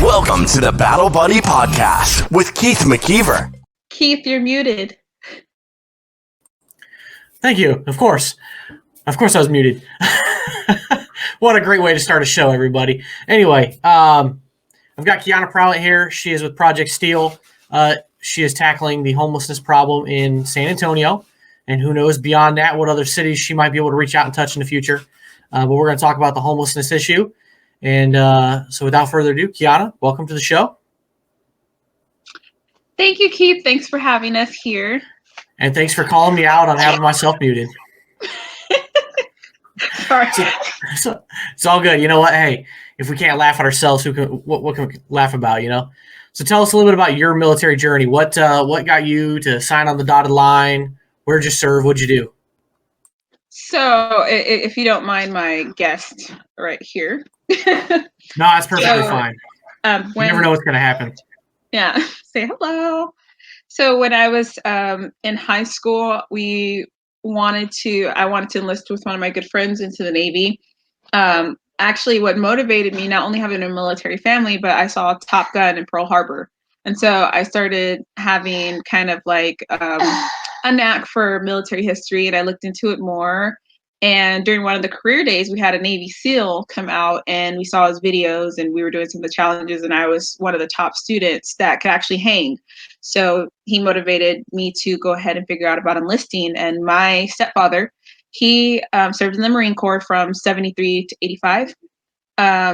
Welcome to the Battle Buddy Podcast with Keith McKeever. Keith, you're muted. Thank you. Of course I was muted. What a great way to start a show, everybody. Anyway, I've got Kijana Prowant here. She is with Project Steel. She is tackling the homelessness problem in San Antonio. And who knows beyond that what other cities she might be able to reach out and touch in the future. But we're going to talk about the homelessness issue. And so without further ado, Kijana, welcome to the show. Thank you, Keith. Thanks for having us here. And thanks for calling me out on having myself muted. Sorry. So it's all good. You know what? Hey, if we can't laugh at ourselves, what can we laugh about, you know? So tell us a little bit about your military journey. What got you to sign on the dotted line? Where'd you serve? What'd you do? So if you don't mind my guest right here. No, that's perfectly fine. You never know what's going to happen. Yeah. Say hello. So when I was in high school, I wanted to enlist with one of my good friends into the Navy. Actually, what motivated me, not only having a military family, but I saw Top Gun in Pearl Harbor. And so I started having kind of like a knack for military history, and I looked into it more. And during one of the career days, we had a Navy SEAL come out and we saw his videos and we were doing some of the challenges, and I was one of the top students that could actually hang. So he motivated me to go ahead and figure out about enlisting. And my stepfather, he served in the Marine Corps from 73 to 85.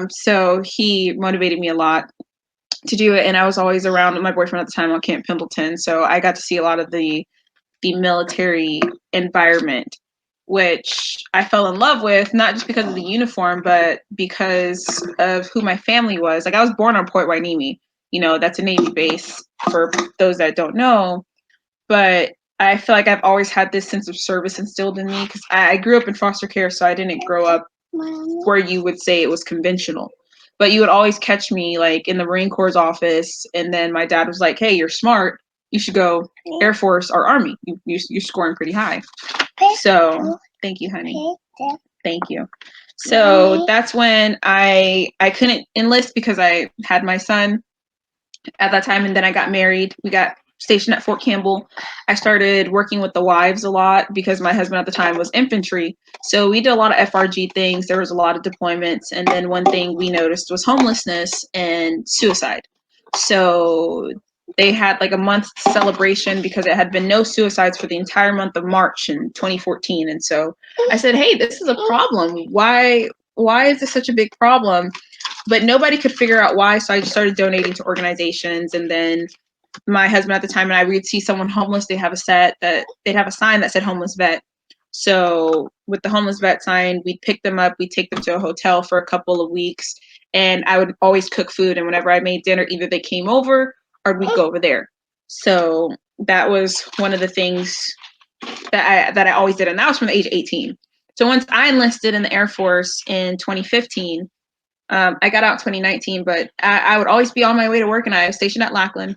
So he motivated me a lot to do it. And I was always around with my boyfriend at the time on Camp Pendleton. So I got to see a lot of the military environment, which I fell in love with, not just because of the uniform, but because of who my family was. Like, I was born on Point Hueneme. You know, that's a Navy base for those that don't know. But I feel like I've always had this sense of service instilled in me because I grew up in foster care, so I didn't grow up where you would say it was conventional. But you would always catch me like in the Marine Corps office, and then my dad was like, "Hey, you're smart. You should go Air Force or Army. You're scoring pretty high." So thank you, honey. Thank you. So that's when I couldn't enlist because I had my son at that time, and then I got married. We got stationed at Fort Campbell. I started working with the wives a lot because my husband at the time was infantry. So we did a lot of FRG things. There was a lot of deployments. And then one thing we noticed was homelessness and suicide. So they had like a month celebration because it had been no suicides for the entire month of March in 2014. And so I said, hey, this is a problem. Why is this such a big problem? But nobody could figure out why. So I just started donating to organizations. And then my husband at the time and I, we'd see someone homeless, they'd have a sign that said homeless vet. So with the homeless vet sign, we'd pick them up, we'd take them to a hotel for a couple of weeks, and I would always cook food. And whenever I made dinner, either they came over or we'd go over there. So that was one of the things that I always did. And that was from the age of 18. So once I enlisted in the Air Force in 2015, I got out in 2019, but I would always be on my way to work, and I was stationed at Lackland.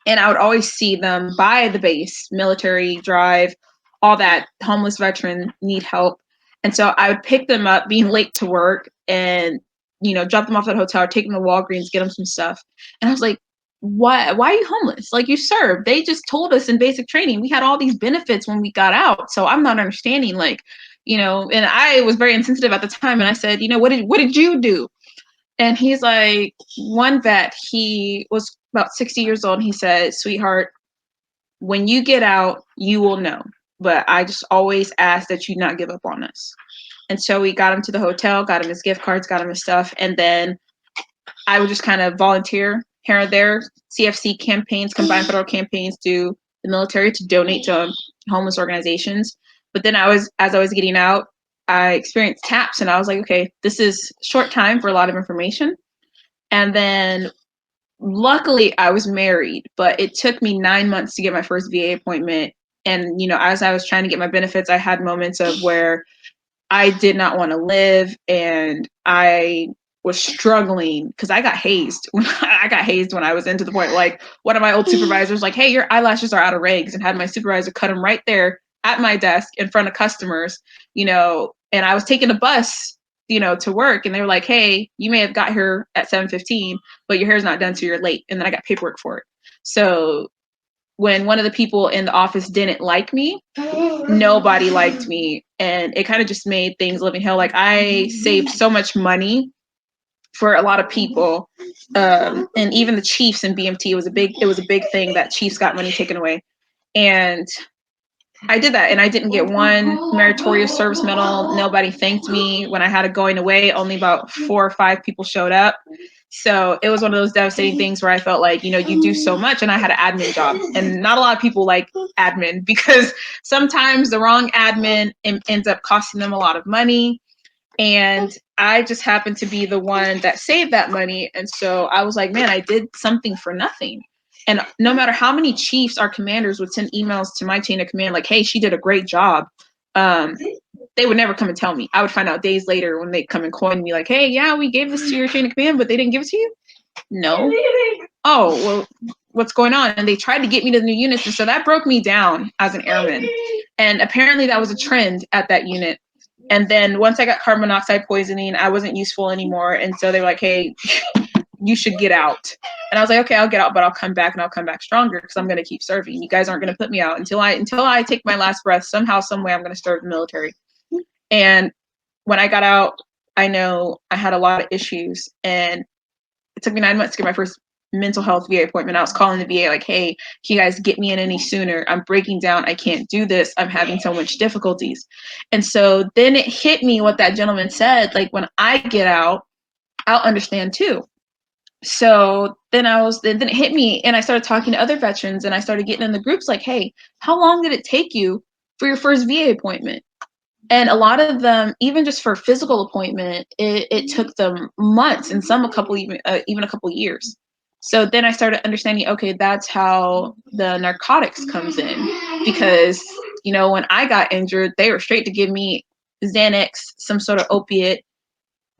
And I would always see them by the base, military drive, all that, homeless veteran, need help. And so I would pick them up being late to work and, you know, drop them off at a hotel, or take them to Walgreens, get them some stuff. And I was like, why are you homeless? Like, you served. They just told us in basic training, we had all these benefits when we got out. So I'm not understanding, like, you know, and I was very insensitive at the time. And I said, you know, what did you do? And he's like, one vet, he was about 60 years old. And he said, sweetheart, when you get out, you will know. But I just always ask that you not give up on us. And so we got him to the hotel, got him his gift cards, got him his stuff. And then I would just kind of volunteer here and there, CFC campaigns, combined federal campaigns, to the military to donate to homeless organizations. But then as I was getting out, I experienced TAPS, and I was like, okay, this is short time for a lot of information. And then luckily I was married, but it took me 9 months to get my first VA appointment. And, you know, as I was trying to get my benefits, I had moments of where I did not want to live, and I was struggling because I got hazed. I got hazed when I was into the point, like, one of my old supervisors, like, hey, your eyelashes are out of regs, and had my supervisor cut them right there at my desk in front of customers, you know. And I was taking a bus to work. And they were like, hey, you may have got here at 7:15, but your hair's not done, so you're late. And then I got paperwork for it. So when one of the people in the office didn't like me, nobody liked me. And it kind of just made things living hell. Like, I saved so much money for a lot of people. And even the chiefs in BMT, it was a big thing that chiefs got money taken away. And I did that, and I didn't get one meritorious service medal. Nobody thanked me. When I had a going away, only about 4 or 5 people showed up. So it was one of those devastating things where I felt like, you do so much, and I had an admin job, and not a lot of people like admin, because sometimes the wrong admin ends up costing them a lot of money. And I just happened to be the one that saved that money. And so I was like, man, I did something for nothing. And no matter how many chiefs or commanders would send emails to my chain of command, like, hey, she did a great job, they would never come and tell me. I would find out days later when they come and coin me, like, hey, yeah, we gave this to your chain of command, but they didn't give it to you? No. Oh, well, what's going on? And they tried to get me to the new units. And so that broke me down as an airman. And apparently that was a trend at that unit. And then once I got carbon monoxide poisoning, I wasn't useful anymore. And so they were like, hey, you should get out. And I was like, okay, I'll get out, but I'll come back, and I'll come back stronger, because I'm going to keep serving. You guys aren't going to put me out until I take my last breath. Somehow, some way, I'm going to serve the military. And when I got out, I know I had a lot of issues, and it took me 9 months to get my first mental health VA appointment. I was calling the VA like, hey, can you guys get me in any sooner? I'm breaking down. I can't do this. I'm having so much difficulties. And so then it hit me what that gentleman said, like, when I get out, I'll understand too. So then it hit me, and I started talking to other veterans, and I started getting in the groups like, hey, how long did it take you for your first VA appointment? And a lot of them, even just for physical appointment, it took them months, and some even a couple years. So then I started understanding, okay, that's how the narcotics comes in, because when I got injured, they were straight to give me Xanax, some sort of opiate,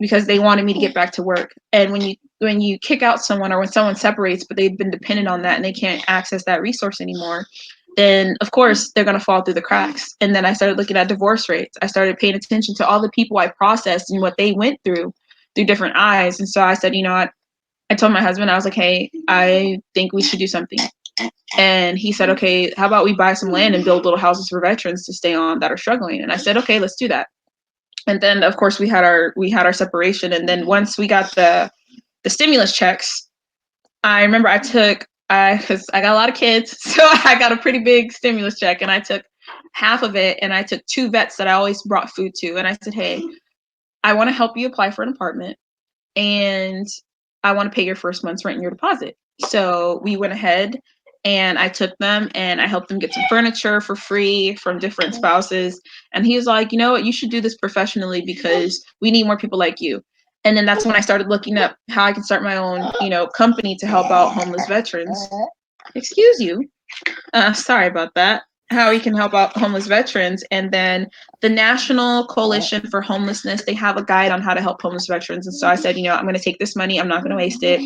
because they wanted me to get back to work. And when you kick out someone, or when someone separates, but they've been dependent on that and they can't access that resource anymore, then of course they're going to fall through the cracks. And then I started looking at divorce rates. I started paying attention to all the people I processed and what they went through different eyes. And so I said, you know what? I told my husband, I was like, hey, I think we should do something. And he said, okay, how about we buy some land and build little houses for veterans to stay on that are struggling? And I said, okay, let's do that. And then of course we had our separation. And then once we got the stimulus checks, I remember because I got a lot of kids, so I got a pretty big stimulus check, and I took half of it, and I took 2 vets that I always brought food to, and I said, hey, I want to help you apply for an apartment, and I want to pay your first month's rent and your deposit. So we went ahead, and I took them, and I helped them get some furniture for free from different spouses. And he was like, you know what, you should do this professionally, because we need more people like you. And then that's when I started looking up how I can start my own, company to help out homeless veterans. Excuse you. Sorry about that. How we can help out homeless veterans. And then the National Coalition for Homelessness, they have a guide on how to help homeless veterans. And so I said, I'm going to take this money. I'm not going to waste it.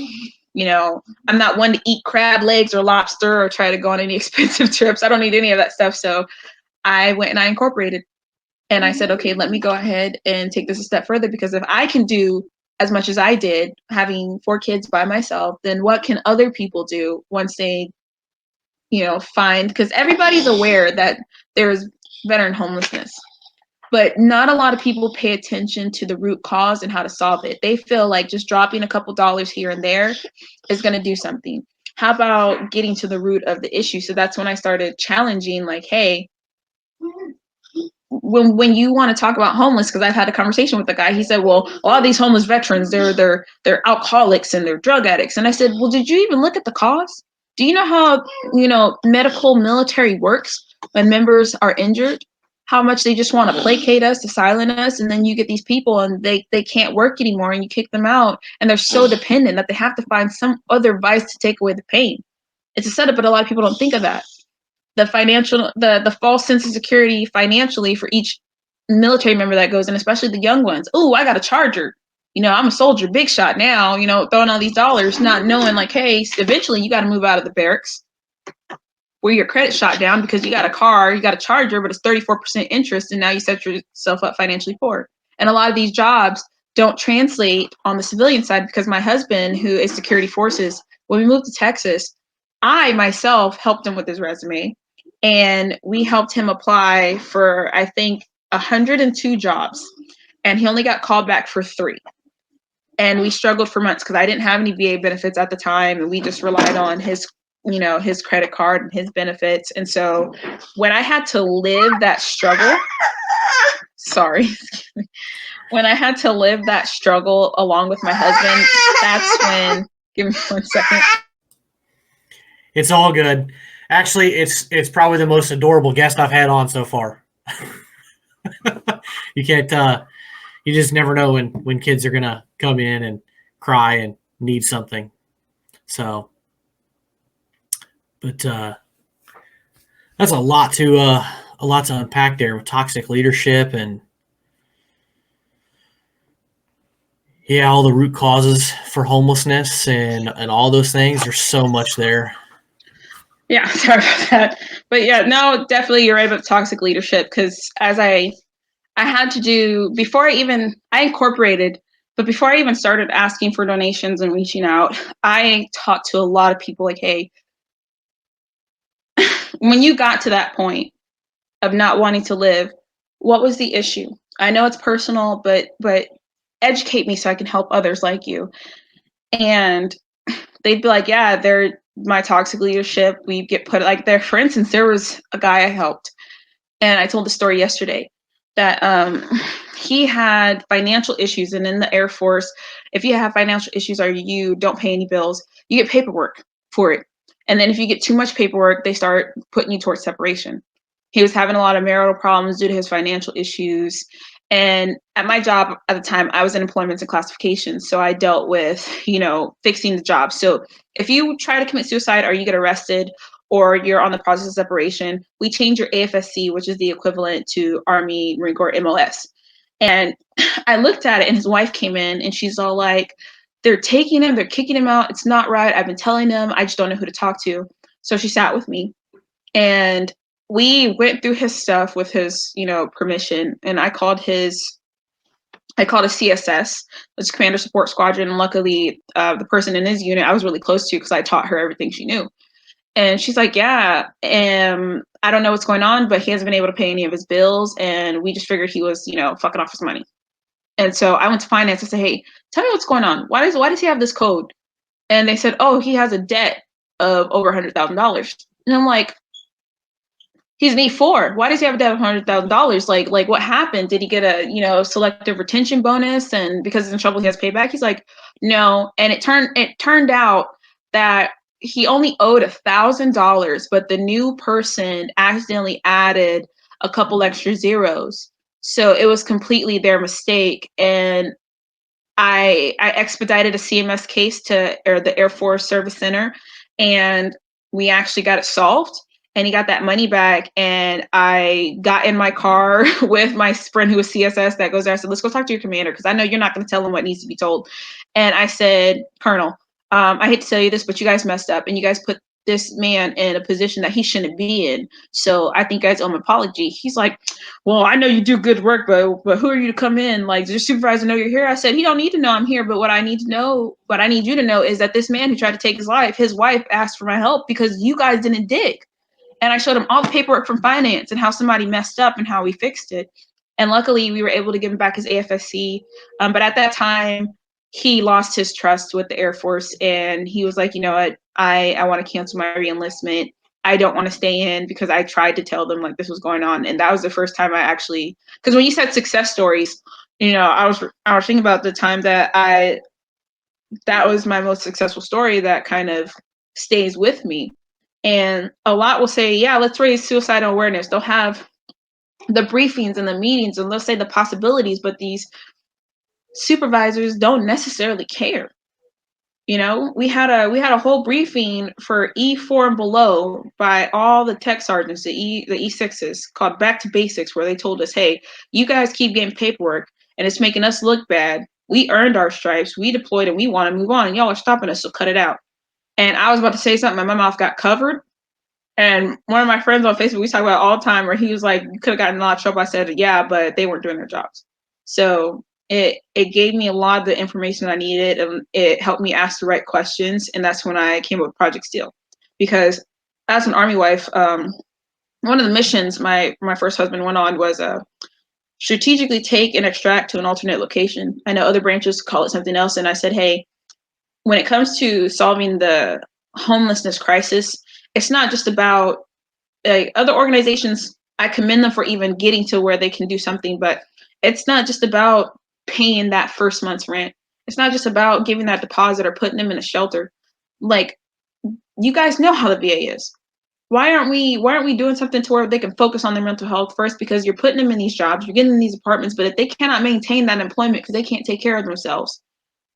I'm not one to eat crab legs or lobster or try to go on any expensive trips. I don't need any of that stuff. So I went and I incorporated. And I said, okay, let me go ahead and take this a step further, because if I can do as much as I did having 4 kids by myself, then what can other people do once they, find, because everybody's aware that there's veteran homelessness, but not a lot of people pay attention to the root cause and how to solve it. They feel like just dropping a couple dollars here and there is going to do something. How about getting to the root of the issue? So that's when I started challenging, like, hey, when you want to talk about homeless, because I've had a conversation with the guy, he said, well, a lot of these homeless veterans, they're alcoholics and they're drug addicts. And I said, well, did you even look at the cause? Do you know how, medical military works when members are injured? How much they just want to placate us, to silence us, and then you get these people and they can't work anymore, and you kick them out, and they're so dependent that they have to find some other vice to take away the pain. It's a setup, but a lot of people don't think of that. The false sense of security financially for each military member that goes in, especially the young ones. Oh, I got a Charger. I'm a soldier, big shot now, throwing all these dollars, not knowing like, hey, eventually you got to move out of the barracks where your credit shot down because you got a car, you got a Charger, but it's 34% interest, and now you set yourself up financially poor. And a lot of these jobs don't translate on the civilian side because my husband, who is security forces, when we moved to Texas, I myself helped him with his resume, and we helped him apply for, I think, 102 jobs, and he only got called back for 3. And we struggled for months because I didn't have any VA benefits at the time, and we just relied on his, his credit card and his benefits. And so when I had to live that struggle, when I had to live that struggle along with my husband, that's when, give me 1 second. It's all good. Actually, it's probably the most adorable guest I've had on so far. You can't you just never know when kids are gonna come in and cry and need something. So, but that's a lot to unpack there with toxic leadership and all the root causes for homelessness and all those things. There's so much there. Yeah, sorry about that. But yeah, no, definitely you're right about toxic leadership, because as I had to do before I incorporated, but before I even started asking for donations and reaching out, I talked to a lot of people like, hey, when you got to that point of not wanting to live, what was the issue? I know it's personal, but educate me so I can help others like you. And they'd be like, yeah, they're my toxic leadership. We get put like there. For instance, there was a guy I helped, and I told the story yesterday that he had financial issues. And in the Air Force, if you have financial issues or you don't pay any bills, you get paperwork for it. And then if you get too much paperwork, they start putting you towards separation. He was having a lot of marital problems due to his financial issues. And at my job at the time, I was in employment and classifications. So I dealt with, fixing the job. So if you try to commit suicide or you get arrested or you're on the process of separation, we change your AFSC, which is the equivalent to Army, Marine Corps, MLS. And I looked at it, and his wife came in and she's all like, they're taking him, they're kicking him out. It's not right. I've been telling them, I just don't know who to talk to. So she sat with me, and we went through his stuff with his, permission. And I called a CSS, which is Commander Support Squadron. And luckily, the person in his unit I was really close to because I taught her everything she knew. And she's like, yeah, I don't know what's going on, but he hasn't been able to pay any of his bills. And we just figured he was, fucking off his money. And so I went to finance and said, hey, tell me what's going on. Why does he have this code? And they said, oh, he has a debt of over $100,000. And I'm like, he's an E4. Why does he have a debt of $100,000? Like what happened? Did he get a, selective retention bonus? And because he's in trouble, he has payback? He's like, no. And it turned out that he only owed $1,000, but the new person accidentally added a couple extra zeros. So it was completely their mistake. And I expedited a CMS case to the Air Force Service Center, and we actually got it solved. And he got that money back. And I got in my car with my friend who was CSS that goes there. I said, let's go talk to your commander, because I know you're not going to tell him what needs to be told. And I said, Colonel, I hate to tell you this, but you guys messed up, and you guys put this man in a position that he shouldn't be in. So I think you guys owe him an apology. He's like, well, I know you do good work, but who are you to come in? Like, does your supervisor know you're here? I said, he don't need to know I'm here, but what I need you to know is that this man who tried to take his wife asked for my help because you guys didn't dig. And I showed him all the paperwork from finance and how somebody messed up and how we fixed it. And luckily, we were able to give him back his AFSC. But at that time, he lost his trust with the Air Force. And he was like, you know what? I want to cancel my reenlistment. I don't want to stay in, because I tried to tell them like this was going on. And that was the first time I actually, because when you said success stories, I was thinking about the time that that was my most successful story that kind of stays with me. And a lot will say, yeah, let's raise suicidal awareness. They'll have the briefings and the meetings, and they'll say the possibilities, but these supervisors don't necessarily care. We had a whole briefing for E4 and below by all the tech sergeants, the E6s, called Back to Basics, where they told us, hey, you guys keep getting paperwork and it's making us look bad. We earned our stripes, we deployed, and we want to move on, and y'all are stopping us, so cut it out. And I was about to say something, and my mouth got covered. And one of my friends on Facebook, we talk about it all the time, where he was like, you could have gotten in a lot of trouble. I said, yeah, but they weren't doing their jobs. So it gave me a lot of the information I needed, and it helped me ask the right questions. And that's when I came up with Project Steel. Because as an Army wife, one of the missions my first husband went on was strategically take and extract to an alternate location. I know other branches call it something else. And I said, hey, when it comes to solving the homelessness crisis, it's not just about other organizations. I commend them for even getting to where they can do something, but it's not just about paying that first month's rent. It's not just about giving that deposit or putting them in a shelter. Like, you guys know how the VA is. Why aren't we doing something to where they can focus on their mental health first? Because you're putting them in these jobs, you're getting in these apartments, but if they cannot maintain that employment because they can't take care of themselves,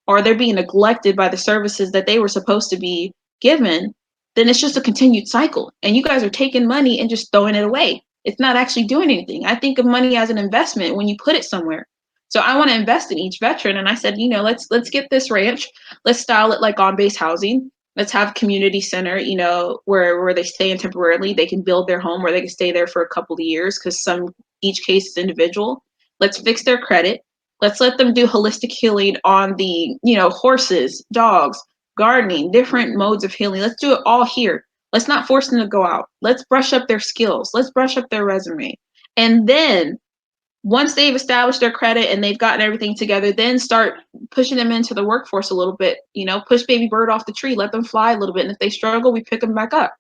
or they're being neglected by the services that they were supposed to be given, then it's just a continued cycle. And you guys are taking money and just throwing it away. It's not actually doing anything. I think of money as an investment when you put it somewhere. So I want to invest in each veteran. And I said, let's get this ranch. Let's style it like on-base housing. Let's have community center, where they stay in temporarily. They can build their home where they can stay there for a couple of years because each case is individual. Let's fix their credit. Let's let them do holistic healing on the, horses, dogs, gardening, different modes of healing. Let's do it all here. Let's not force them to go out. Let's brush up their skills. Let's brush up their resume. And then once they've established their credit and they've gotten everything together, then start pushing them into the workforce a little bit, push baby bird off the tree, let them fly a little bit. And if they struggle, we pick them back up.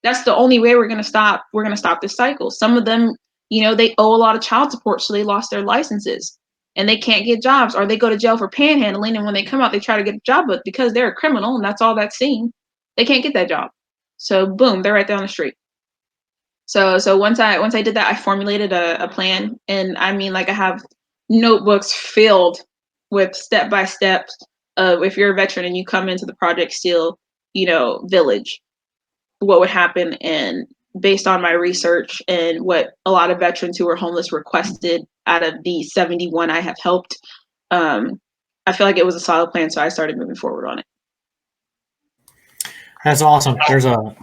That's the only way we're going to stop this cycle. Some of them, they owe a lot of child support, so they lost their licenses and they can't get jobs, or they go to jail for panhandling. And when they come out, they try to get a job, but because they're a criminal and that's all that's seen, they can't get that job. So boom, they're right there on the street. So once I did that, I formulated a plan. And I mean, like, I have notebooks filled with step by steps of, if you're a veteran and you come into the Project Steel, village, what would happen. And based on my research and what a lot of veterans who were homeless requested out of the 71 I have helped, I feel like it was a solid plan. So I started moving forward on it. That's awesome. There's a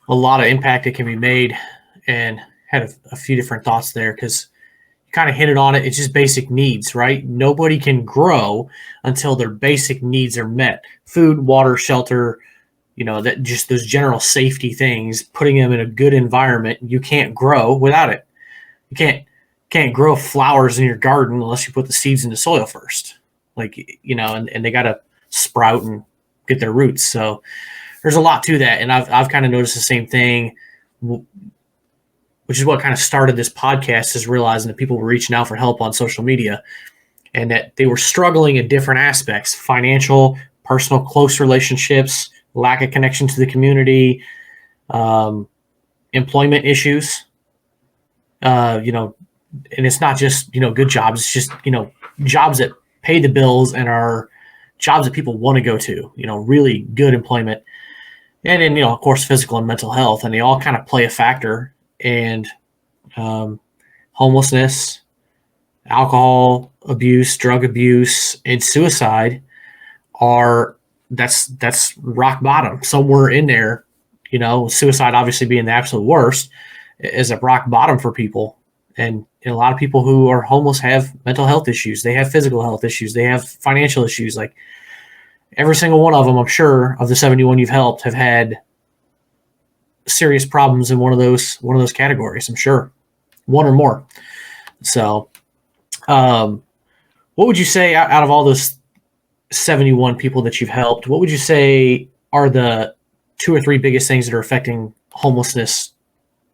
lot of impact that can be made, and had a few different thoughts there because you kind of hinted on it. It's just basic needs, right? Nobody can grow until their basic needs are met. Food, water, shelter, that just those general safety things, putting them in a good environment. You can't grow without it. You can't grow flowers in your garden unless you put the seeds in the soil first. And they got to sprout and get their roots. So there's a lot to that. And I've kind of noticed the same thing, which is what kind of started this podcast, is realizing that people were reaching out for help on social media and that they were struggling in different aspects: financial, personal, close relationships, lack of connection to the community, employment issues, and it's not just, good jobs. It's just, jobs that pay the bills and are jobs that people want to go to, really good employment. And then, of course, physical and mental health, and they all kind of play a factor. And homelessness, alcohol abuse, drug abuse, and suicide that's rock bottom. Somewhere in there, suicide obviously being the absolute worst, is a rock bottom for people. And a lot of people who are homeless have mental health issues. They have physical health issues. They have financial issues. Like, every single one of them, I'm sure, of the 71 you've helped have had serious problems in one of those categories. I'm sure, one or more. So, what would you say out of all those 71 people that you've helped, what would you say are the 2 or 3 biggest things that are affecting homelessness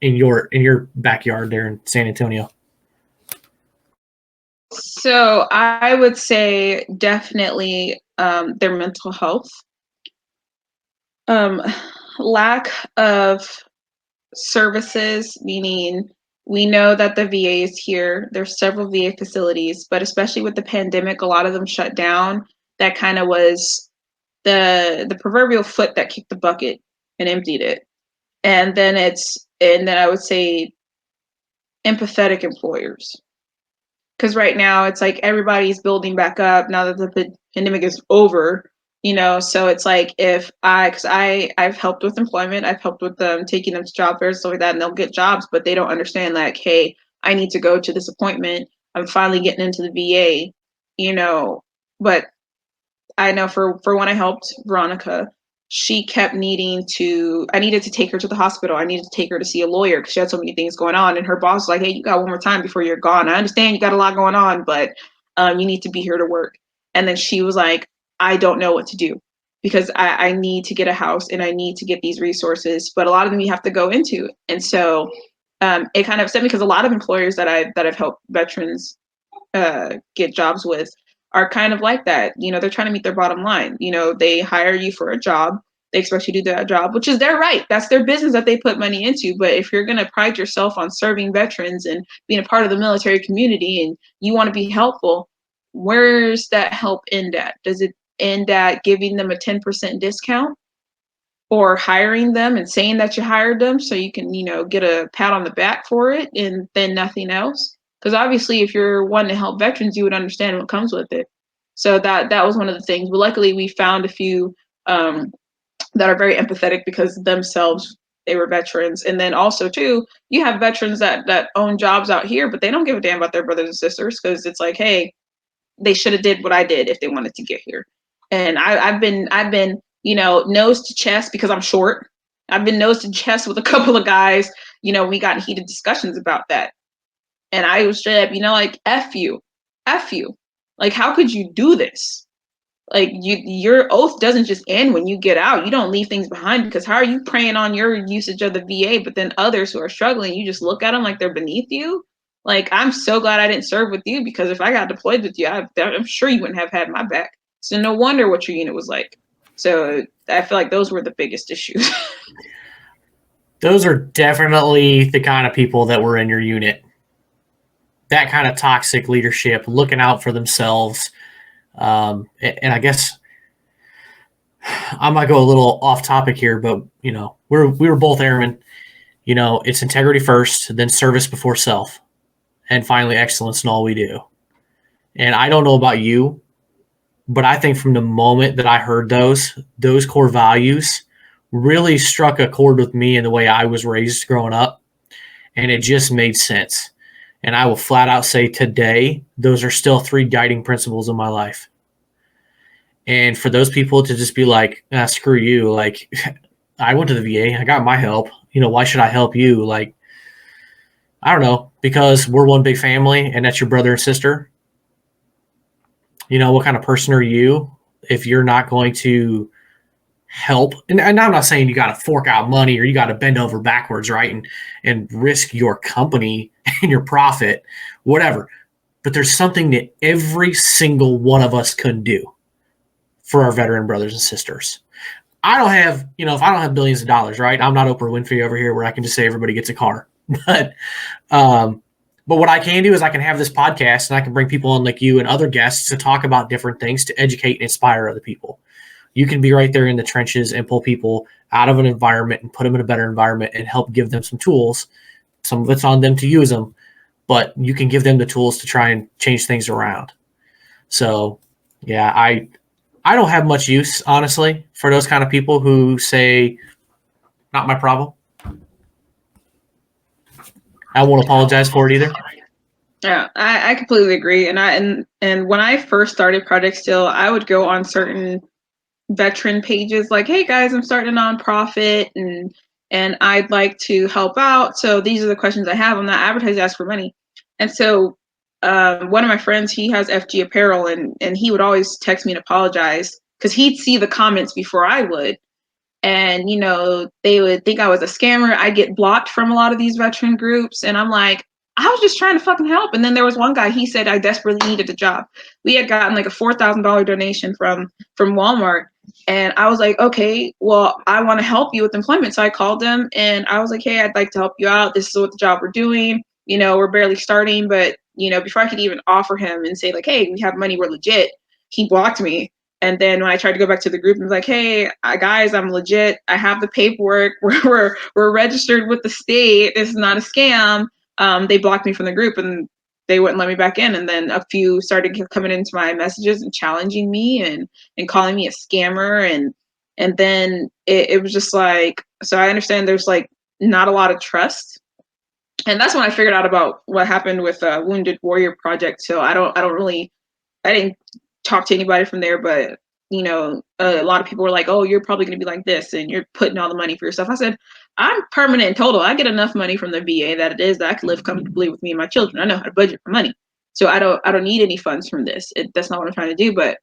in your backyard there in San Antonio? So I would say definitely their mental health, lack of services, meaning we know that the VA is here. There's several VA facilities, but especially with the pandemic, a lot of them shut down. That kind of was the proverbial foot that kicked the bucket and emptied it. And then I would say empathetic employers. Because right now it's like everybody's building back up now that the pandemic is over, so it's like, because I've helped with employment, I've helped with them, taking them to job fairs, stuff like that, and they'll get jobs, but they don't understand, like, hey, I need to go to this appointment. I'm finally getting into the VA, but I know for when I helped Veronica, she kept I needed to take her to the hospital. I needed to take her to see a lawyer because she had so many things going on. And her boss was like, hey, you got one more time before you're gone. I understand you got a lot going on, but you need to be here to work. And then she was like, I don't know what to do because I need to get a house and I need to get these resources, but a lot of them you have to go into. And so it kind of upset me because a lot of employers that I've helped veterans get jobs with are kind of like that. They're trying to meet their bottom line. They hire you for a job. They expect you to do that job, which is their right. That's their business that they put money into. But if you're going to pride yourself on serving veterans and being a part of the military community and you want to be helpful, where's that help end at? Does it end at giving them a 10% discount or hiring them and saying that you hired them so you can, get a pat on the back for it and then nothing else? Because obviously, if you're wanting to help veterans, you would understand what comes with it. So that was one of the things. But luckily, we found a few that are very empathetic because themselves, they were veterans. And then also, too, you have veterans that own jobs out here, but they don't give a damn about their brothers and sisters because it's like, hey, they should have did what I did if they wanted to get here. And I've been nose to chest because I'm short. I've been nose to chest with a couple of guys. We got in heated discussions about that. And I was straight up, like, F you. Like, how could you do this? Like, your oath doesn't just end when you get out. You don't leave things behind because how are you preying on your usage of the VA, but then others who are struggling, you just look at them like they're beneath you? Like, I'm so glad I didn't serve with you because if I got deployed with you, I'm sure you wouldn't have had my back. So no wonder what your unit was like. So I feel like those were the biggest issues. Those are definitely the kind of people that were in your unit. That kind of toxic leadership, looking out for themselves. And I guess I might go a little off topic here, but we were both airmen. It's integrity first, then service before self, and finally excellence in all we do. And I don't know about you, but I think from the moment that I heard those core values really struck a chord with me in the way I was raised growing up, and it just made sense. And I will flat out say today, those are still 3 guiding principles in my life. And for those people to just be like, screw you, like, I went to the VA, I got my help, why should I help you? Like, I don't know, because we're one big family and that's your brother and sister. What kind of person are you if you're not going to help? And I'm not saying you got to fork out money or you got to bend over backwards, right? And risk your company and your profit, whatever. But there's something that every single one of us can do for our veteran brothers and sisters. I don't have, if I don't have billions of dollars, right? I'm not Oprah Winfrey over here where I can just say everybody gets a car. But what I can do is I can have this podcast and I can bring people on like you and other guests to talk about different things to educate and inspire other people. You can be right there in the trenches and pull people out of an environment and put them in a better environment and help give them some tools. Some of it's on them to use them, but you can give them the tools to try and change things around. So, yeah, I don't have much use, honestly, for those kind of people who say, not my problem. I won't apologize for it either. Yeah, I completely agree. And when I first started Project Still, I would go on certain veteran pages like, hey guys, I'm starting a nonprofit and I'd like to help out. So these are the questions I have. I'm not advertising to ask for money. And so one of my friends, he has FG apparel and he would always text me and apologize because he'd see the comments before I would. And, they would think I was a scammer. I get blocked from a lot of these veteran groups. And I'm like, I was just trying to fucking help. And then there was one guy, he said I desperately needed a job. We had gotten like a $4,000 donation from Walmart. And I was like, okay, well, I want to help you with employment. So I called him and I was like, hey, I'd like to help you out. This is what the job we're doing. We're barely starting. But, before I could even offer him and say like, hey, we have money, we're legit, he blocked me. And then when I tried to go back to the group and was like, hey, guys, I'm legit. I have the paperwork. We're registered with the state. This is not a scam. They blocked me from the group and they wouldn't let me back in. And then a few started coming into my messages and challenging me and calling me a scammer. And then it was just like, so I understand there's like not a lot of trust And that's when I figured out about what happened with Wounded Warrior Project. So I didn't talk to anybody from there, but a lot of people were like, "Oh, you're probably going to be like this, and you're putting all the money for yourself." I said, "I'm permanent and total. I get enough money from the VA that I can live comfortably with me and my children. I know how to budget for money, so I don't need any funds from this. That's not what I'm trying to do." But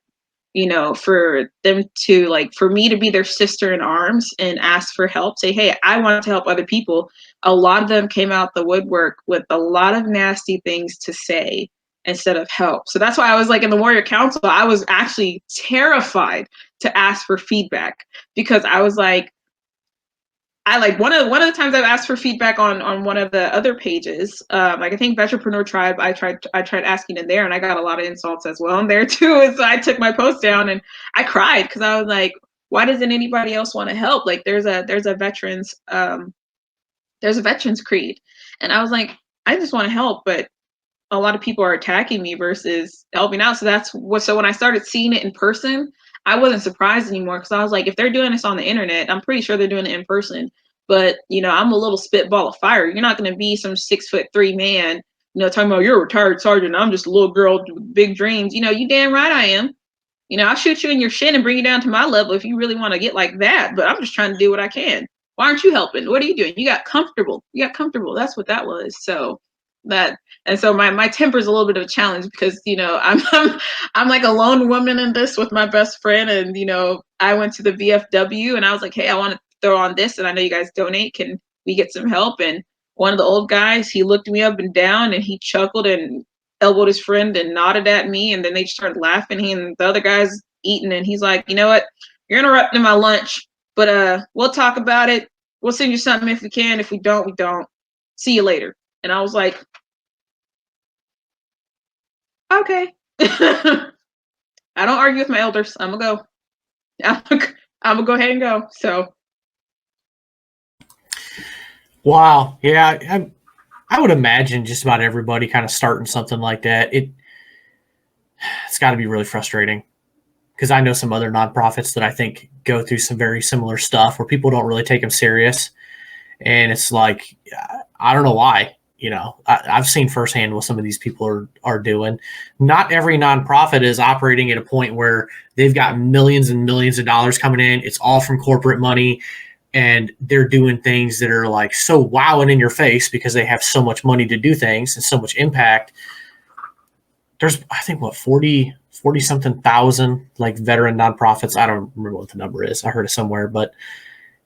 for them to for me to be their sister in arms and ask for help, say, "Hey, I want to help other people." A lot of them came out the woodwork with a lot of nasty things to say instead of help. So that's why I was like in the Warrior Council, I was actually terrified to ask for feedback because I was like, one of the times I've asked for feedback on one of the other pages, I think Vetrepreneur Tribe, I tried asking in there and I got a lot of insults as well in there too. And so I took my post down and I cried because I was like, why doesn't anybody else want to help? Like there's a veterans creed. And I was like, I just want to help, but a lot of people are attacking me versus helping out. So when I started seeing it in person, I wasn't surprised anymore because I was like, if they're doing this on the internet, I'm pretty sure they're doing it in person. But I'm a little spitball of fire. You're not going to be some 6'3" man, talking about you're a retired sergeant. I'm just a little girl with big dreams. You damn right I am. I'll shoot you in your shin and bring you down to my level if you really want to get like that. But I'm just trying to do what I can. Why aren't you helping? What are you doing? You got comfortable. That's what that was. So my temper is a little bit of a challenge because I'm like a lone woman in this with my best friend, and I went to the VFW and I was like, hey, I want to throw on this, and I know you guys donate. Can we get some help? And one of the old guys, he looked me up and down and he chuckled and elbowed his friend and nodded at me, and then they started laughing. He and the other guy's eating, and he's like, you know what? You're interrupting my lunch, but we'll talk about it. We'll send you something if we can. If we don't, we don't. See you later. And I was like, okay. I don't argue with my elders. I'm gonna go. I'm gonna go ahead and go. So. Wow. Yeah. I would imagine just about everybody kind of starting something like that. It's got to be really frustrating because I know some other nonprofits that I think go through some very similar stuff where people don't really take them serious. And it's like, I don't know why. I've seen firsthand what some of these people are doing. Not every nonprofit is operating at a point where they've got millions and millions of dollars coming in. It's all from corporate money, and they're doing things that are like so wowing in your face because they have so much money to do things and so much impact. There's, I think, 40 something thousand like veteran nonprofits. I don't remember what the number is. I heard it somewhere, but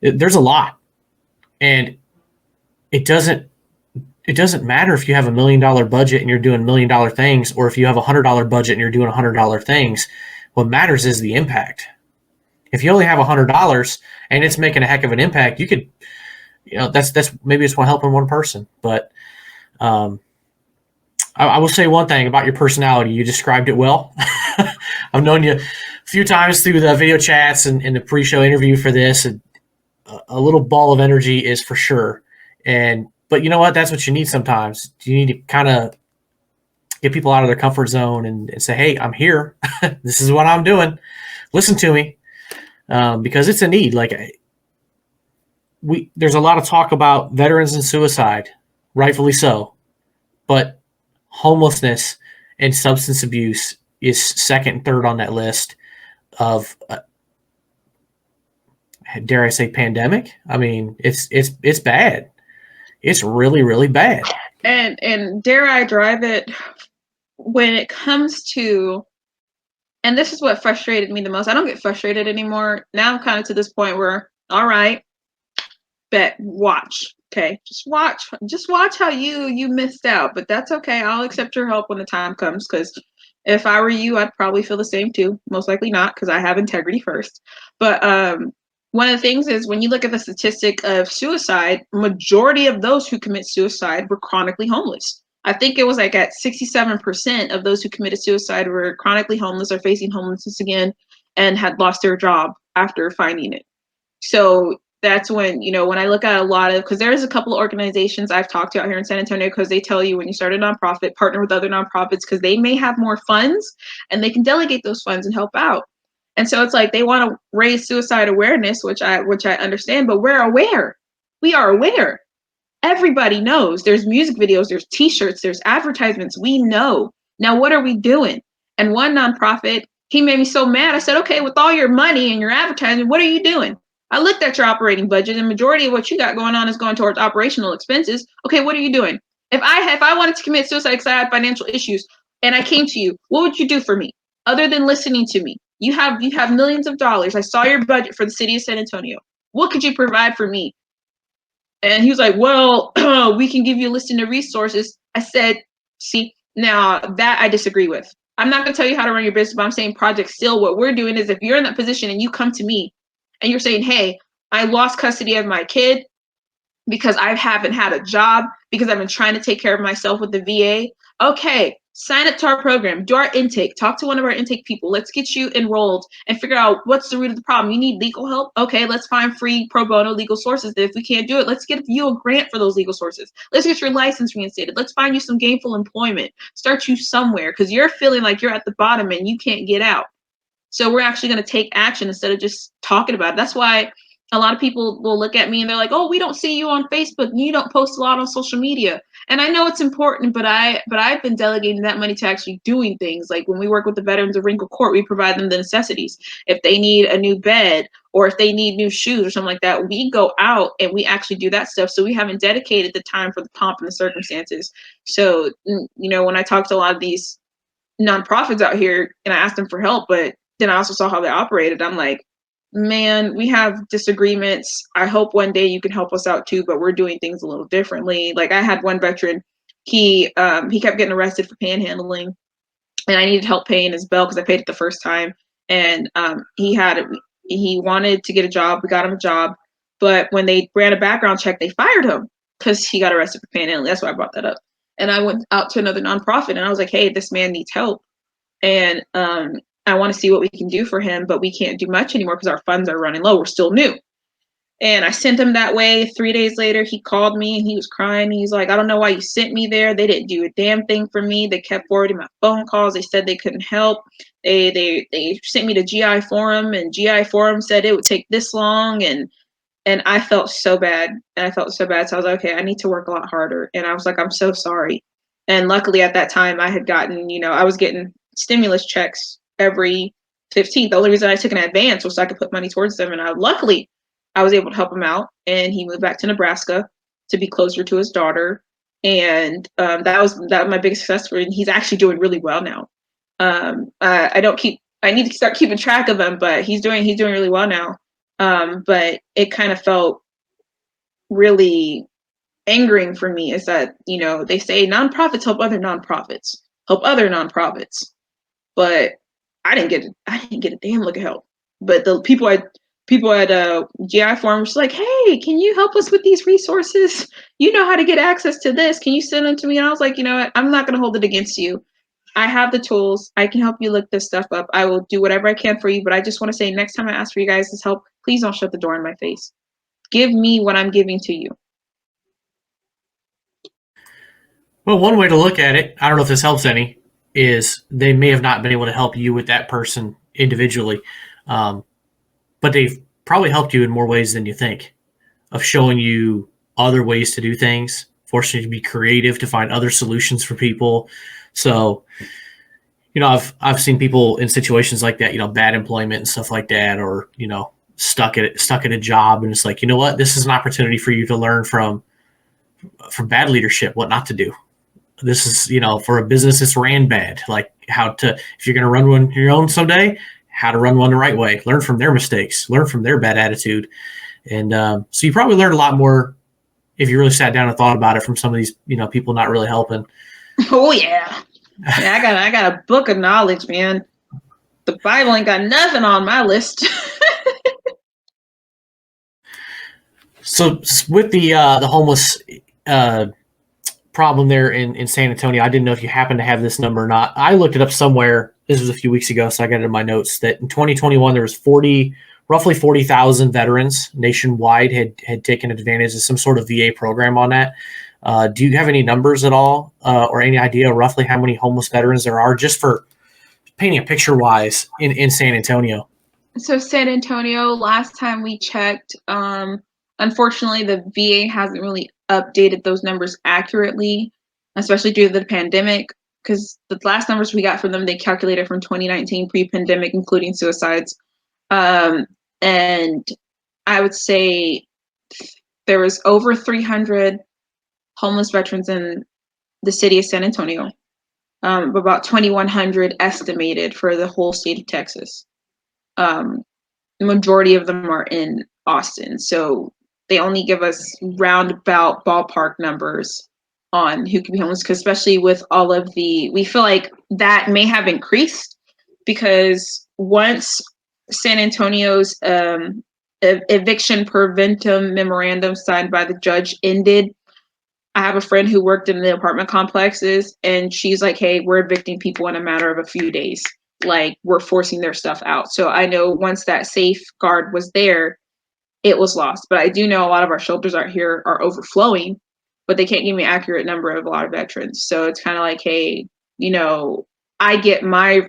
there's a lot. And it doesn't matter if you have $1 million budget and you're doing $1 million things, or if you have $100 budget and you're doing $100 things. What matters is the impact. If you only have $100 and it's making a heck of an impact, you could, that's maybe it's helping one person. But I will say one thing about your personality. You described it well. I've known you a few times through the video chats and the pre-show interview for this. And a little ball of energy is for sure. But you know what? That's what you need sometimes. You need to kind of get people out of their comfort zone and say, hey, I'm here. This is what I'm doing. Listen to me. Because it's a need. There's a lot of talk about veterans and suicide, rightfully so. But homelessness and substance abuse is second and third on that list of, dare I say, pandemic. I mean, it's bad. It's really, really bad. And dare I drive it, when it comes to, and this is what frustrated me the most. I don't get frustrated anymore. Now I'm kind of to this point where, all right, bet, watch. Okay, just watch how you missed out. But that's okay. I'll accept your help when the time comes, because if I were you, I'd probably feel the same too. Most likely not, because I have integrity first. But one of the things is, when you look at the statistic of suicide, majority of those who commit suicide were chronically homeless. I think it was like at 67% of those who committed suicide were chronically homeless or facing homelessness again and had lost their job after finding it. So that's when, when I look at a lot of, because there's a couple of organizations I've talked to out here in San Antonio, because they tell you when you start a nonprofit, partner with other nonprofits, because they may have more funds and they can delegate those funds and help out. And so it's like they want to raise suicide awareness, which I understand, but we're aware. We are aware. Everybody knows. There's music videos, there's t-shirts, there's advertisements. We know. Now, what are we doing? And one nonprofit, he made me so mad. I said, okay, with all your money and your advertising, what are you doing? I looked at your operating budget, and the majority of what you got going on is going towards operational expenses. Okay, what are you doing? If I wanted to commit suicide because I had financial issues and I came to you, what would you do for me other than listening to me? You have millions of dollars. I saw your budget for the city of San Antonio. What could you provide for me? And he was like, well, we can give you a listing of resources. I said, see, now that I disagree with. I'm not going to tell you how to run your business, but I'm saying Project Still, what we're doing is if you're in that position and you come to me and you're saying, hey, I lost custody of my kid because I haven't had a job, because I've been trying to take care of myself with the VA. Okay, sign up to our program, do our intake, talk to one of our intake people. Let's get you enrolled and figure out what's the root of the problem. You need legal help? Okay, let's find free pro bono legal sources. If we can't do it, let's get you a grant for those legal sources. Let's get your license reinstated. Let's find you some gainful employment. Start you somewhere because you're feeling like you're at the bottom and you can't get out. So we're actually going to take action instead of just talking about it. That's why a lot of people will look at me and they're like, oh, we don't see you on Facebook. You don't post a lot on social media. And I know it's important, but I've been delegating that money to actually doing things. Like when we work with the veterans of Wrinkle Court, we provide them the necessities. If they need a new bed or if they need new shoes or something like that, we go out and we actually do that stuff. So we haven't dedicated the time for the pomp and the circumstances. So, when I talk to a lot of these nonprofits out here and I asked them for help, but then I also saw how they operated. I'm like, man, we have disagreements. I hope one day you can help us out too, but we're doing things a little differently. Like I had one veteran, he kept getting arrested for panhandling, and I needed help paying his bail because I paid it the first time. And he wanted to get a job. We got him a job, but when they ran a background check, they fired him because he got arrested for panhandling. That's why I brought that up. And I went out to another nonprofit and I was like, hey, this man needs help. And I want to see what we can do for him, but we can't do much anymore because our funds are running low. We're still new. And I sent him that way. 3 days later, he called me and he was crying. He's like, I don't know why you sent me there. They didn't do a damn thing for me. They kept forwarding my phone calls. They said they couldn't help. They sent me to GI Forum, and GI Forum said it would take this long. And I felt so bad. And I felt so bad. So I was like, okay, I need to work a lot harder. And I was like, I'm so sorry. And luckily at that time I had gotten, I was getting stimulus checks every 15th. The only reason I took an advance was so I could put money towards them. And luckily I was able to help him out, and he moved back to Nebraska to be closer to his daughter. And that was my biggest success for him. He's actually doing really well now. I need to start keeping track of him, but he's doing really well now. But it kind of felt really angering for me is that, they say nonprofits help other nonprofits, but I didn't get a damn look of help. But the people at GI Forum was like, hey, can you help us with these resources? You know how to get access to this. Can you send them to me? And I was like, you know what? I'm not going to hold it against you. I have the tools. I can help you look this stuff up. I will do whatever I can for you. But I just want to say, next time I ask for you guys' help, please don't shut the door in my face. Give me what I'm giving to you. Well, one way to look at it, I don't know if this helps any, is they may have not been able to help you with that person individually, but they've probably helped you in more ways than you think, of showing you other ways to do things, forcing you to be creative, to find other solutions for people. So, I've seen people in situations like that, bad employment and stuff like that, or, stuck at a job, and it's like, you know what, this is an opportunity for you to learn from bad leadership, what not to do. This is, for a business that's ran bad, like if you're going to run one your own someday, how to run one the right way, learn from their mistakes, learn from their bad attitude. And so you probably learned a lot more if you really sat down and thought about it from some of these, people not really helping. Oh yeah. I got a book of knowledge, man. The Bible ain't got nothing on my list. So with the homeless problem there in San Antonio, I didn't know if you happen to have this number or not. I looked it up somewhere. This was a few weeks ago, so I got it in my notes that in 2021 there was roughly 40,000 veterans nationwide had taken advantage of some sort of VA program on that. Do you have any numbers at all, or any idea roughly how many homeless veterans there are, just for painting a picture wise in San Antonio? So San Antonio, last time we checked, unfortunately, the VA hasn't really updated those numbers accurately, especially due to the pandemic, because the last numbers we got from them, they calculated from 2019 pre-pandemic, including suicides. And I would say there was over 300 homeless veterans in the city of San Antonio, about 2,100 estimated for the whole state of Texas. The majority of them are in Austin, so they only give us roundabout ballpark numbers on who can be homeless, because especially with all of we feel like that may have increased because once San Antonio's eviction preventum memorandum signed by the judge ended, I have a friend who worked in the apartment complexes, and she's like, hey, we're evicting people in a matter of a few days. Like, we're forcing their stuff out. So I know once that safeguard was there, it was lost. But I do know a lot of our shelters out here are overflowing, but they can't give me an accurate number of a lot of veterans. So it's kind of like, hey, I get my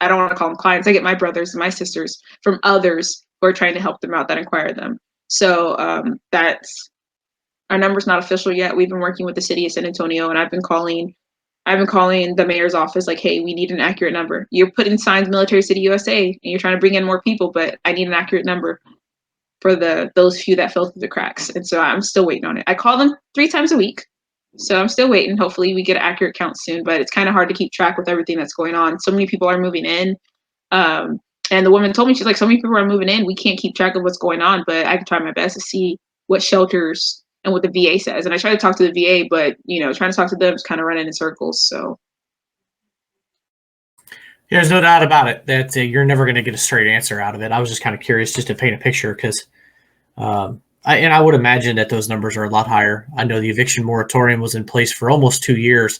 I don't want to call them clients. I get my brothers and my sisters from others who are trying to help them out that inquire them. So that's our number's not official yet. We've been working with the city of San Antonio, and I've been calling the mayor's office like, hey, we need an accurate number. You're putting signs Military City USA and you're trying to bring in more people, but I need an accurate number for those few that fell through the cracks. And so I'm still waiting on it. I call them 3 times a week. So I'm still waiting. Hopefully we get an accurate count soon, but it's kind of hard to keep track with everything that's going on. So many people are moving in. And the woman told me, she's like, so many people are moving in. We can't keep track of what's going on, but I can try my best to see what shelters and what the VA says. And I try to talk to the VA, but trying to talk to them is kind of running in circles. So There's no doubt about it that you're never going to get a straight answer out of it. I was just kind of curious just to paint a picture because I would imagine that those numbers are a lot higher. I know the eviction moratorium was in place for almost 2 years,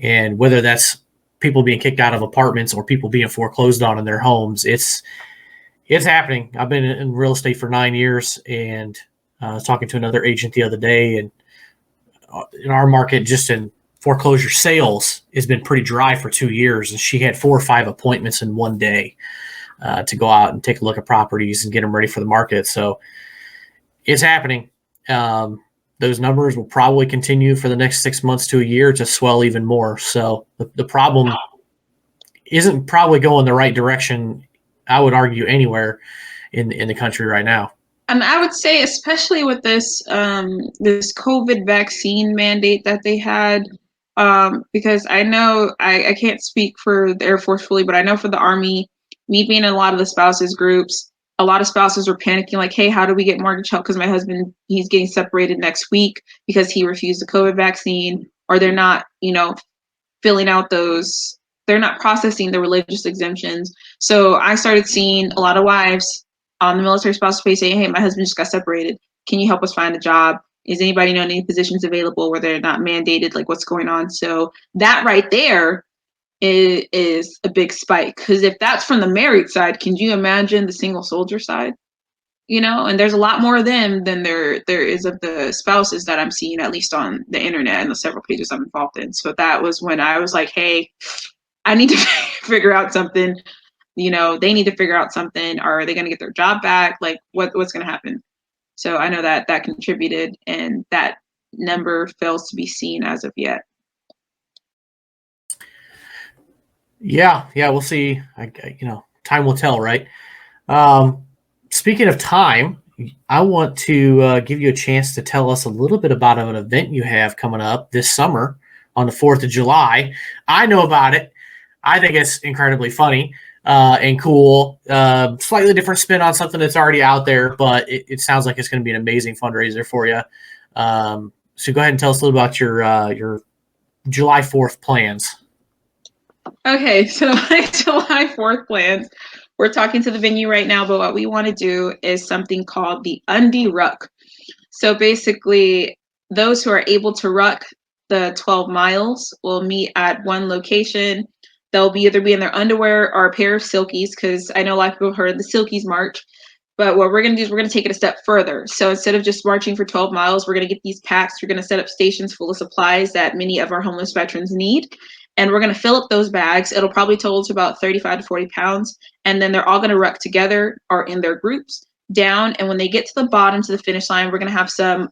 and whether that's people being kicked out of apartments or people being foreclosed on in their homes, it's happening. I've been in real estate for 9 years, and I was talking to another agent the other day, and in our market, just in foreclosure sales, has been pretty dry for 2 years, and she had 4 or 5 appointments in one day to go out and take a look at properties and get them ready for the market. So it's happening. Those numbers will probably continue for the next 6 months to a year to swell even more. So the problem isn't probably going the right direction, I would argue, anywhere in the country right now. And I would say, especially with this this COVID vaccine mandate that they had, because I know I can't speak for the Air Force fully, but I know for the Army, me being in a lot of the spouses groups, a lot of spouses were panicking like, hey, how do we get mortgage help? Because my husband, he's getting separated next week because he refused the COVID vaccine, or they're not, filling out those, they're not processing the religious exemptions. So I started seeing a lot of wives on the military spouse page saying, hey, my husband just got separated. Can you help us find a job? Is anybody know any positions available where they're not mandated? Like, what's going on? So that right there is a big spike. Because if that's from the married side, can you imagine the single soldier side? And there's a lot more of them than there is of the spouses that I'm seeing, at least on the internet and the several pages I'm involved in. So that was when I was like, hey, I need to figure out something. They need to figure out something. Are they going to get their job back? Like, what's going to happen? So I know that contributed, and that number fails to be seen as of yet. Yeah, we'll see. Time will tell, right? Speaking of time, I want to give you a chance to tell us a little bit about an event you have coming up this summer on the 4th of July. I know about it. I think it's incredibly funny and cool. Slightly different spin on something that's already out there, but it sounds like it's going to be an amazing fundraiser for you. So go ahead and tell us a little about your July 4th plans. Okay, so my July 4th plans, we're talking to the venue right now, but what we want to do is something called the Undie Ruck. So basically, those who are able to ruck the 12 miles will meet at one location. They'll either be in their underwear or a pair of silkies, because I know a lot of people have heard of the silkies march. But what we're going to do is we're going to take it a step further. So instead of just marching for 12 miles, we're going to get these packs. We're going to set up stations full of supplies that many of our homeless veterans need. And we're going to fill up those bags. It'll probably total to about 35 to 40 pounds. And then they're all going to ruck together or in their groups. down. And when they get to the bottom, to the finish line, we're going to have some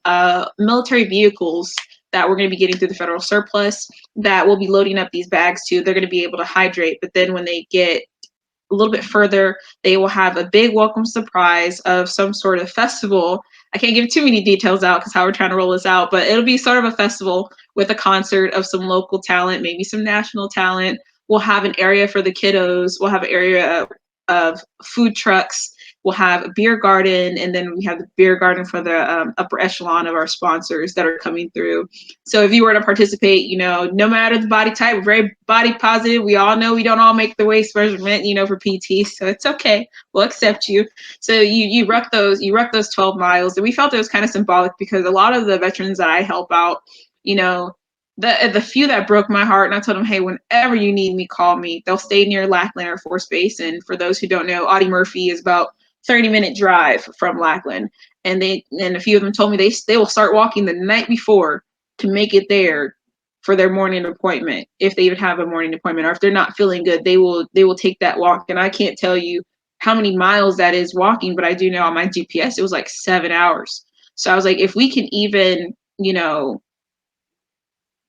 military vehicles that we're going to be getting through the federal surplus that will be loading up these bags too. They're going to be able to hydrate. But then when they get a little bit further, they will have a big welcome surprise of some sort of festival. I can't give too many details out because how we're trying to roll this out, but it'll be sort of a festival with a concert of some local talent, maybe some national talent. We'll have an area for the kiddos. We'll have an area of food trucks. We'll have a beer garden, and then we have the beer garden for the upper echelon of our sponsors that are coming through. So if you were to participate, no matter the body type, we're very body positive. We all know we don't all make the waist measurement, for PT, so it's okay. We'll accept you. So you ruck those 12 miles, and we felt it was kind of symbolic because a lot of the veterans that I help out, the few that broke my heart, and I told them, hey, whenever you need me, call me. They'll stay near Lackland Air Force Base, and for those who don't know, Audie Murphy is about 30-minute drive from Lackland, and a few of them told me they will start walking the night before to make it there for their morning appointment, if they even have a morning appointment, or if they're not feeling good, they will take that walk. And I can't tell you how many miles that is walking, but I do know on my GPS it was like 7 hours. So I was like, if we can even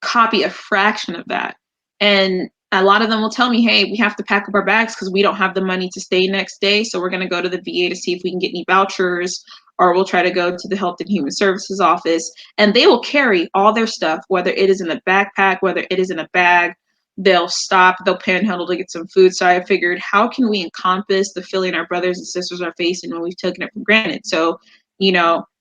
copy a fraction of that, and a lot of them will tell me, hey, we have to pack up our bags because we don't have the money to stay next day. So we're going to go to the VA to see if we can get any vouchers, or we'll try to go to the Health and Human Services office. And they will carry all their stuff, whether it is in a backpack, whether it is in a bag. They'll stop, they'll panhandle to get some food. So I figured, how can we encompass the feeling our brothers and sisters are facing when we've taken it for granted? So,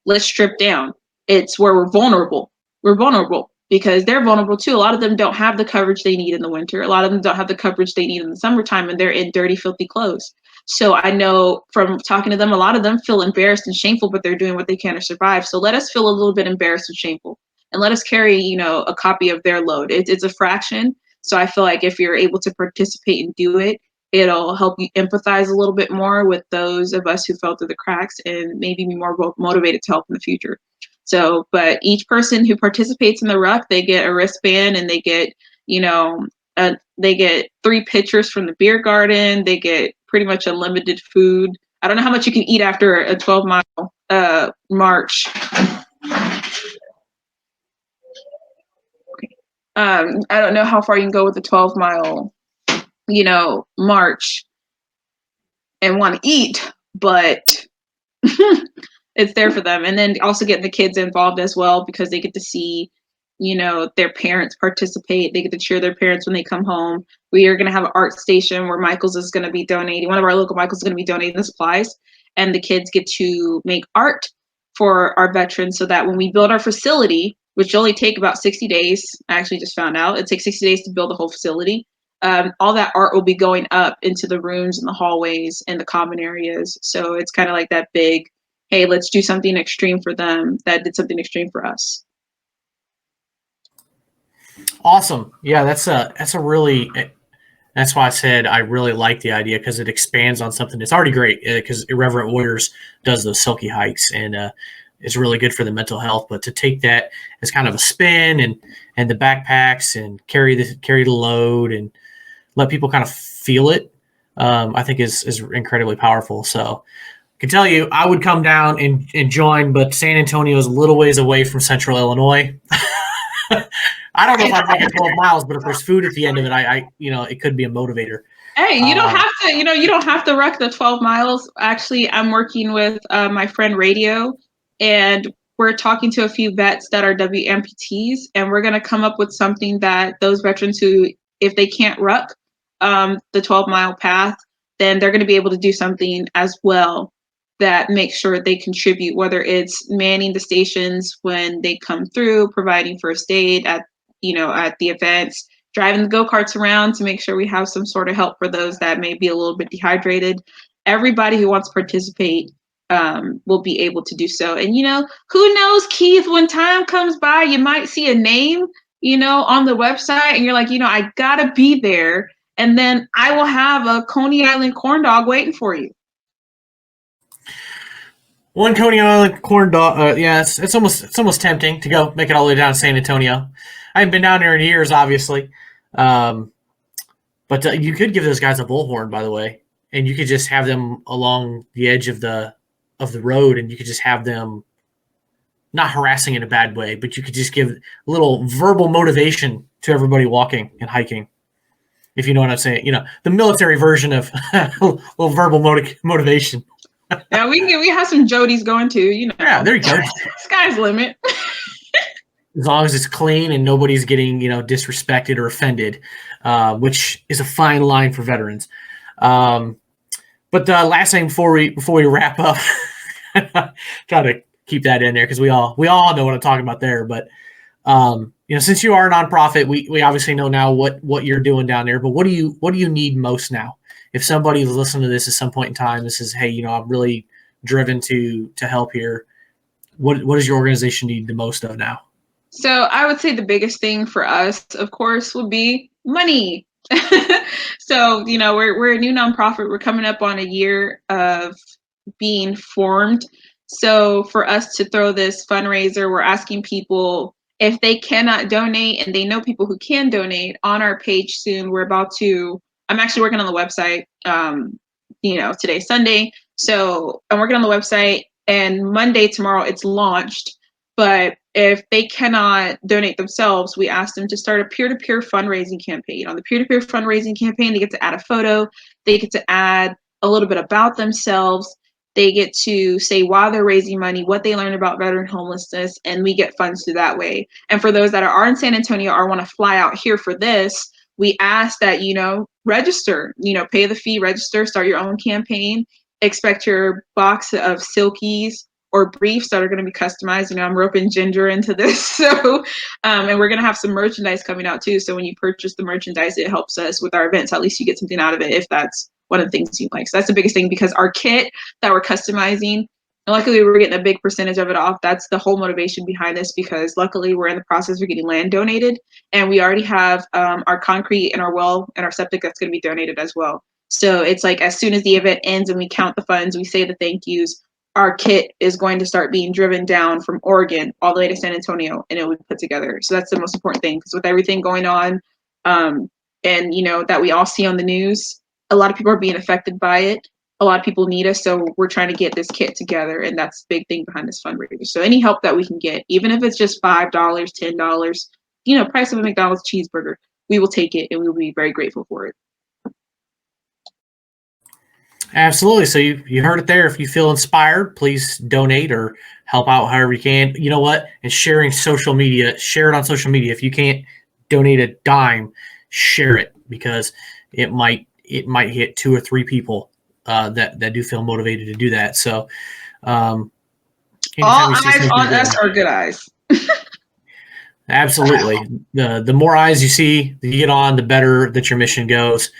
let's strip down. It's where we're vulnerable. We're vulnerable because they're vulnerable too. A lot of them don't have the coverage they need in the winter. A lot of them don't have the coverage they need in the summertime, and they're in dirty, filthy clothes. So I know from talking to them, a lot of them feel embarrassed and shameful, but they're doing what they can to survive. So let us feel a little bit embarrassed and shameful, and let us carry, a copy of their load. It's a fraction. So I feel like if you're able to participate and do it, it'll help you empathize a little bit more with those of us who fell through the cracks, and maybe be more motivated to help in the future. So, but each person who participates in the ruck, they get a wristband, and they get, they get 3 pitchers from the beer garden. They get pretty much unlimited food. I don't know how much you can eat after a 12-mile march. I don't know how far you can go with a 12-mile, march and want to eat, but it's there for them. And then also getting the kids involved as well, because they get to see, their parents participate. They get to cheer their parents when they come home. We are going to have an art station where Michael's is going to be donating. One of our local Michael's is going to be donating the supplies, and the kids get to make art for our veterans, so that when we build our facility, which only take about 60 days, I actually just found out it takes 60 days to build the whole facility. All that art will be going up into the rooms and the hallways and the common areas. So it's kind of like that big, hey, let's do something extreme for them that did something extreme for us. Awesome. Yeah, that's why I said I really like the idea, because it expands on something that's already great, because Irreverent Warriors does those silky hikes, and it's really good for the mental health. But to take that as kind of a spin, and the backpacks, and carry the load, and let people kind of feel it, I think is incredibly powerful. So I can tell you, I would come down and join, but San Antonio is a little ways away from Central Illinois. I don't know if I'd make it 12 miles, but if there's food at the end of it, I it could be a motivator. Hey, you don't have to, you don't have to ruck the 12 miles. Actually, I'm working with my friend Radio, and we're talking to a few vets that are WMPTs, and we're going to come up with something that those veterans who, if they can't ruck the 12-mile path, then they're going to be able to do something as well that makes sure they contribute, whether it's manning the stations when they come through, providing first aid at the events, driving the go-karts around to make sure we have some sort of help for those that may be a little bit dehydrated. Everybody who wants to participate will be able to do so. And, who knows, Keith, when time comes by, you might see a name, on the website, and you're like, I gotta be there. And then I will have a Coney Island corn dog waiting for you. One Coney Island corn dog. Yeah, it's almost tempting to go make it all the way down to San Antonio. I haven't been down there in years, obviously. But you could give those guys a bullhorn, by the way, and you could just have them along the edge of the of the road, and you could just have them not harassing in a bad way, but you could just give a little verbal motivation to everybody walking and hiking. If you know what I'm saying, the military version of a little verbal motivation. Yeah, we have some Jodies going too, Yeah, there you go. Sky's the limit. As long as it's clean and nobody's getting, disrespected or offended, which is a fine line for veterans. But the last thing before we wrap up, try to keep that in there because we all know what I'm talking about there. But since you are a nonprofit, we obviously know now what you're doing down there. But what do you need most now? If somebody's listening to this at some point in time, this is, hey, I'm really driven to help here. What does your organization need the most of now? So I would say the biggest thing for us, of course, would be money. So, we're a new nonprofit. We're coming up on a year of being formed. So for us to throw this fundraiser, we're asking people if they cannot donate and they know people who can donate on our page soon. I'm actually working on the website, today's Sunday. So I'm working on the website, and Monday, tomorrow, it's launched. But if they cannot donate themselves, we ask them to start a peer-to-peer fundraising campaign. On the peer-to-peer fundraising campaign, they get to add a photo. They get to add a little bit about themselves. They get to say why they're raising money, what they learned about veteran homelessness, and we get funds through that way. And for those that are in San Antonio or want to fly out here for this, we ask that, register, pay the fee, register, start your own campaign, expect your box of silkies or briefs that are going to be customized. I'm roping Ginger into this. So, and we're going to have some merchandise coming out too. So when you purchase the merchandise, it helps us with our events. At least you get something out of it if that's one of the things you like. So that's the biggest thing, because our kit that we're customizing, and luckily we're getting a big percentage of it off. That's the whole motivation behind this, because luckily we're in the process of getting land donated, and we already have our concrete and our well and our septic that's going to be donated as well. So it's like, as soon as the event ends and we count the funds, we say the thank yous, our kit is going to start being driven down from Oregon all the way to San Antonio, and it will be put together. So that's the most important thing, because with everything going on, and that we all see on the news, a lot of people are being affected by it. A lot of people need us, so we're trying to get this kit together, and that's the big thing behind this fundraiser. So any help that we can get, even if it's just $5, $10, price of a McDonald's cheeseburger, we will take it, and we will be very grateful for it. Absolutely. So you heard it there. If you feel inspired, please donate or help out however you can. You know what? And sharing social media, share it on social media. If you can't donate a dime, share it, because it might hit 2 or 3 people that do feel motivated to do that. So all eyes on us are good eyes. Absolutely. The more eyes you see that you get on, the better that your mission goes.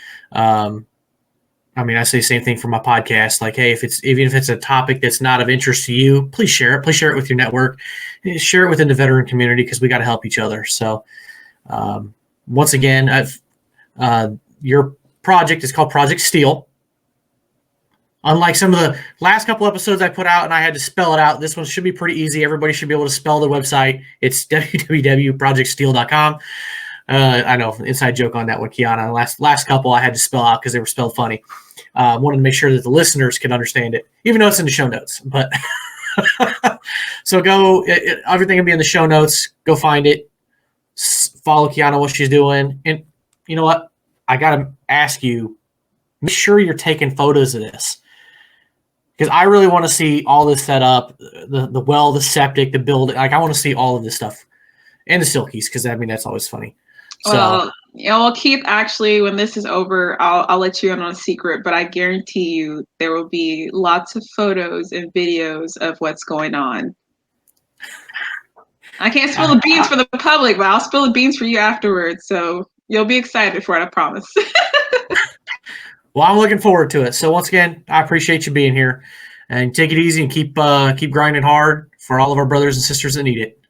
I say the same thing for my podcast. Like, hey, even if it's a topic that's not of interest to you, please share it. Please share it with your network. Share it within the veteran community, because we got to help each other. So, once again, your project is called Project Steel. Unlike some of the last couple episodes I put out and I had to spell it out, this one should be pretty easy. Everybody should be able to spell the website. It's www.projectsteel.com. I know, inside joke on that one, Kijana. Last couple I had to spell out because they were spelled funny. Wanted to make sure that the listeners could understand it, even though it's in the show notes. But so everything will be in the show notes. Go find it. Follow Kijana, what she's doing. And you know what? I got to ask you, make sure you're taking photos of this, because I really want to see all this set up, the well, the septic, the building. Like, I want to see all of this stuff, and the silkies, because that's always funny. So, well, Keith, actually, when this is over, I'll let you in on a secret, but I guarantee you there will be lots of photos and videos of what's going on. I can't spill the beans for the public, but I'll spill the beans for you afterwards. So you'll be excited for it, I promise. Well, I'm looking forward to it. So once again, I appreciate you being here, and take it easy and keep grinding hard for all of our brothers and sisters that need it.